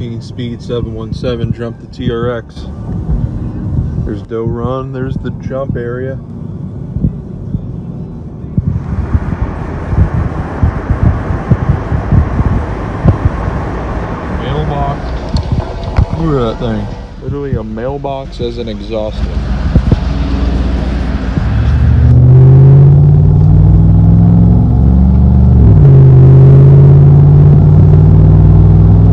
16-speed 717, jump the TRX. There's dough run, there's the jump area. Mailbox. Look at that thing. Literally a mailbox as an exhaust.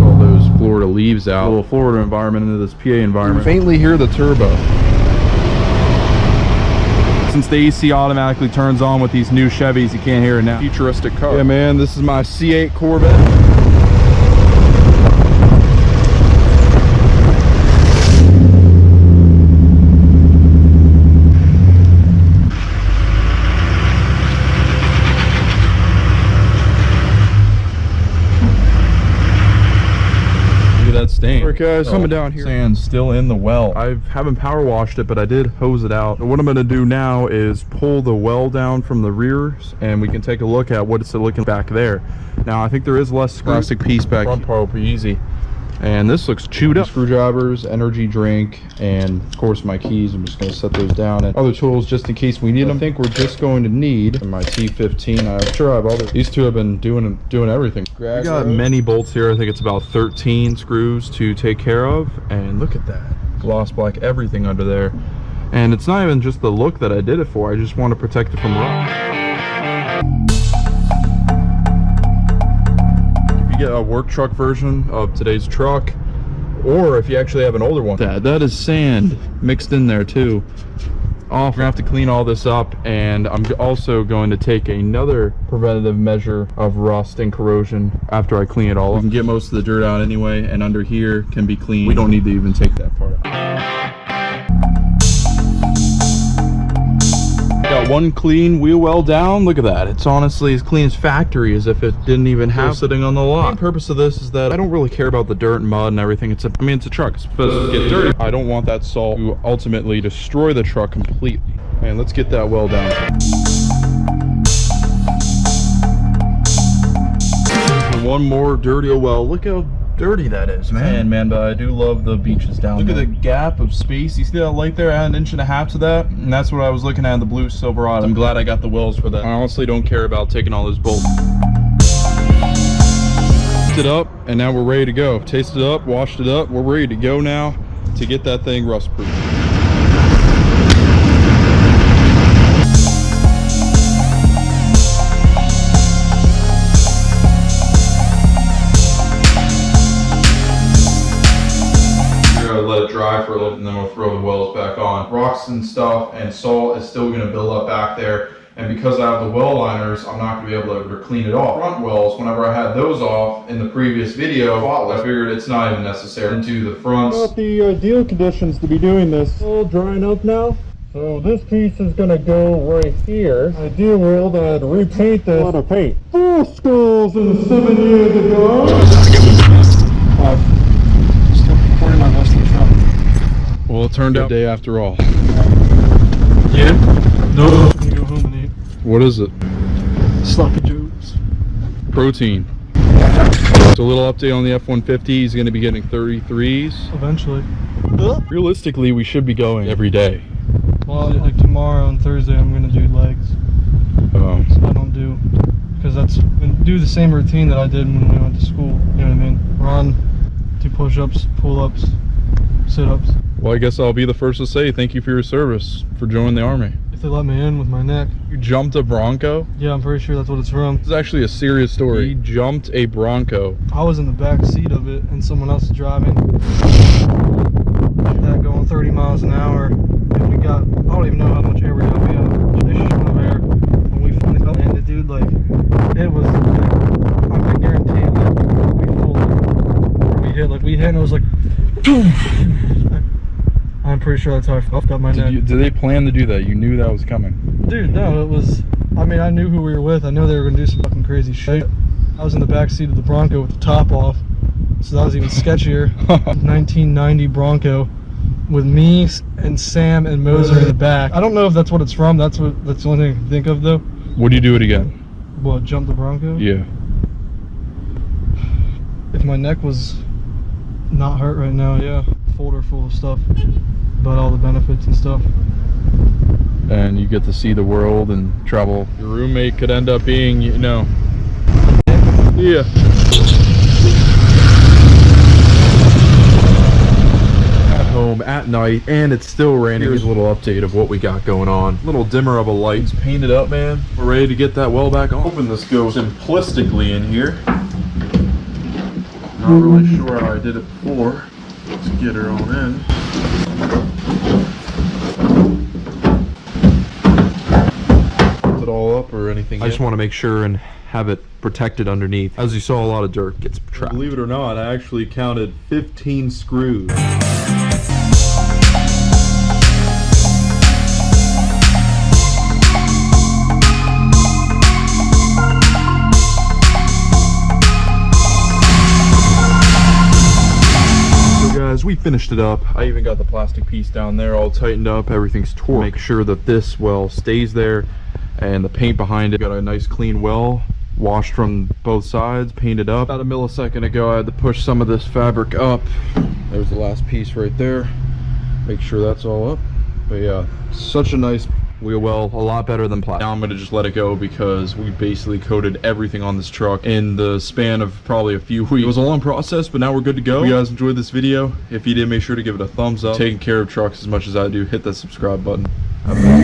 All those Florida leaves out. A little Florida environment into this PA environment. You faintly hear the turbo. Since the AC automatically turns on with these new Chevys, you can't hear it now. Futuristic car. Yeah, man, this is my C8 Corvette. Stain. Alright guys, coming down here. Sand's still in the well. I haven't power washed it, but I did hose it out. What I'm going to do now is pull the well down from the rears, and we can take a look at what it's looking back there. Now I think there is less plastic piece back. Front part will be easy. And this looks chewed up. Screwdrivers, energy drink, and of course my keys. I'm just going to set those down, and other tools just in case we need them. I think we're just going to need my T15. I'm sure I have other. These two have been doing everything. We got many bolts here. I think it's about 13 screws to take care of. And look at that. Gloss black everything under there. And it's not even just the look that I did it for. I just want to protect it from rust. Get a work truck version of today's truck, or if you actually have an older one. That is sand mixed in there too. We're gonna have to clean all this up, and I'm also going to take another preventative measure of rust and corrosion after I clean it all up. We can get most of the dirt out anyway, and under here can be cleaned. We don't need to even take that part out. Got one clean wheel well down. Look at that. It's honestly as clean as factory, as if it didn't even have sitting on the lot. The main purpose of this is that I don't really care about the dirt and mud and everything. It's a truck. It's supposed to get dirty. I don't want that salt to ultimately destroy the truck completely. And let's get that well down. And one more dirty well. Look how dirty that is, man. But I do love the beaches down there. Look at the gap of space. You see that light there? I had 1.5 inches to that, and that's what I was looking at in the blue Silverado. I'm glad I got the wells for that. I honestly don't care about taking all those bolts. It up, and now we're ready to go. Tasted it up, washed it up. We're ready to go now to get that thing rust proof. Let it dry for a little bit, and then we'll throw the wells back on. Rocks and stuff and salt is still going to build up back there, and because I have the well liners, I'm not going to be able to clean it off. Front wells, whenever I had those off in the previous video, I figured it's not even necessary. Into the fronts. Not the ideal conditions to be doing this. All drying up now. So this piece is going to go right here. Ideal world, I'd repaint this. A lot of paint. 4 skulls and 7 years ago. Well, it turned out day after all. Yeah? No. I'm gonna go home and eat. What is it? Sloppy joes. Protein. So a little update on the F-150. He's going to be getting 33s. Eventually. Realistically, we should be going every day. Well, like tomorrow and Thursday, I'm gonna do legs. So I don't do, because I'm gonna do the same routine that I did when we went to school. You know what I mean? Run, do push-ups, pull-ups, sit-ups. Well, I guess I'll be the first to say thank you for your service, for joining the Army. If they let me in with my neck. You jumped a Bronco? Yeah, I'm pretty sure that's what it's from. This is actually a serious story. He jumped a Bronco. I was in the back seat of it, and someone else was driving. That going 30 miles an hour, and we got, I don't even know how much air we got. We got a shit of air. When we finally landed, dude, like, it was, I guarantee, like, we hit, and it was like, I'm pretty sure that's how I fucked up my neck. Did they plan to do that? You knew that was coming? Dude, no, it was, I mean, I knew who we were with. I knew they were going to do some fucking crazy shit. I was in the back seat of the Bronco with the top off, so that was even sketchier. 1990 Bronco with me and Sam and Moser in the back. I don't know if that's what it's from. That's the only thing I can think of, though. Would you do it again? What, jump the Bronco? Yeah. If my neck was not hurt right now. Yeah, folder full of stuff about all the benefits and stuff. And you get to see the world and travel. Your roommate could end up being, you know. Yeah. At home at night, and it's still raining. Here's a little update of what we got going on. Little dimmer of a light. It's painted up, man. We're ready to get that well back on. Hoping this goes simplistically in here. Not really sure how I did it before. Let's get her on in. All up or anything. I just want to make sure and have it protected underneath. As you saw, a lot of dirt gets trapped. Believe it or not, I actually counted 15 screws. Guys, we finished it up. I even got the plastic piece down there all tightened up. Everything's torqued. Make sure that this well stays there, and the paint behind it. Got a nice clean well, washed from both sides, painted up. About a millisecond ago, I had to push some of this fabric up. There's the last piece right there. Make sure that's all up. But yeah, such a nice wheel well, a lot better than plastic. Now I'm gonna just let it go because we basically coated everything on this truck in the span of probably a few weeks. It was a long process, but now we're good to go. If you guys enjoyed this video, if you did, make sure to give it a thumbs up. Taking care of trucks as much as I do, hit that subscribe button. Have fun.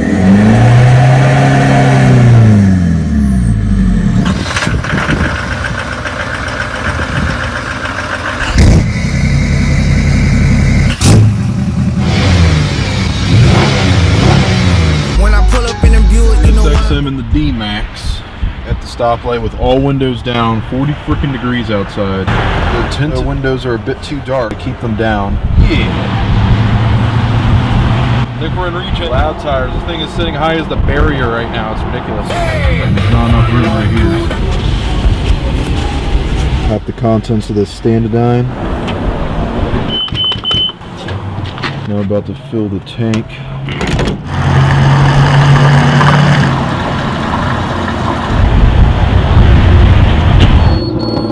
XM in the D-Max at the stoplight with all windows down, 40 freaking degrees outside. The tinted windows are a bit too dark to keep them down. Yeah. I think we're in region. Loud tires. This thing is sitting high as the barrier right now. It's ridiculous. There's not enough room right here. Got the contents of this Standardine. Now I'm about to fill the tank.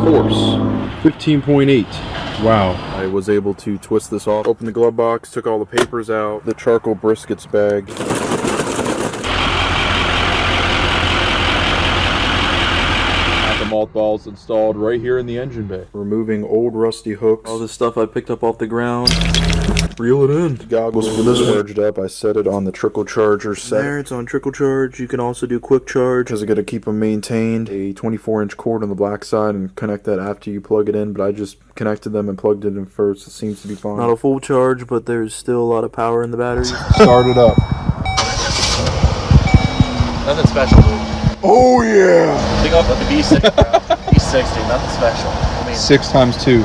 Force 15.8. Wow. I was able to twist this off, open the glove box, took all the papers out, the charcoal briskets bag. Got the mothballs installed right here in the engine bay. Removing old rusty hooks. All this stuff I picked up off the ground. Reel it in. The goggles for this charged up. I set it on the trickle charger set. There, it's on trickle charge. You can also do quick charge because I got to keep them maintained. A 24-inch cord on the black side and connect that after you plug it in, but I just connected them and plugged it in first. It seems to be fine. Not a full charge, but there's still a lot of power in the battery. Start it up. Nothing special, dude. Oh yeah! Pick up the B60, bro. B60, nothing special. I mean, 6 times 2.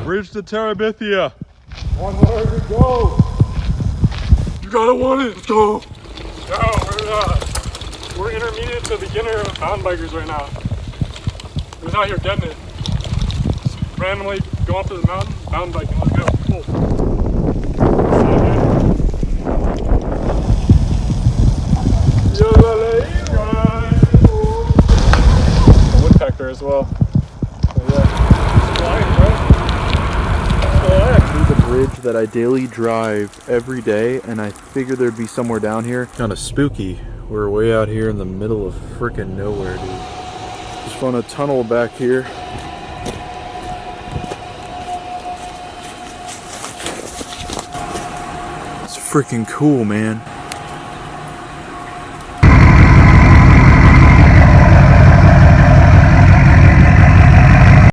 Bridge to Terabithia. Onward we go. You gotta want it. Let's go. No, we're intermediate to beginner mountain bikers right now. We're out here getting it. Just randomly go up to the mountain biking. Let's go. Cool. A woodpecker as well. So yeah. Flying, bro. The bridge that I daily drive every day, and I figured there'd be somewhere down here. Kind of spooky. We're way out here in the middle of frickin' nowhere, dude. Just found a tunnel back here. It's freaking cool, man.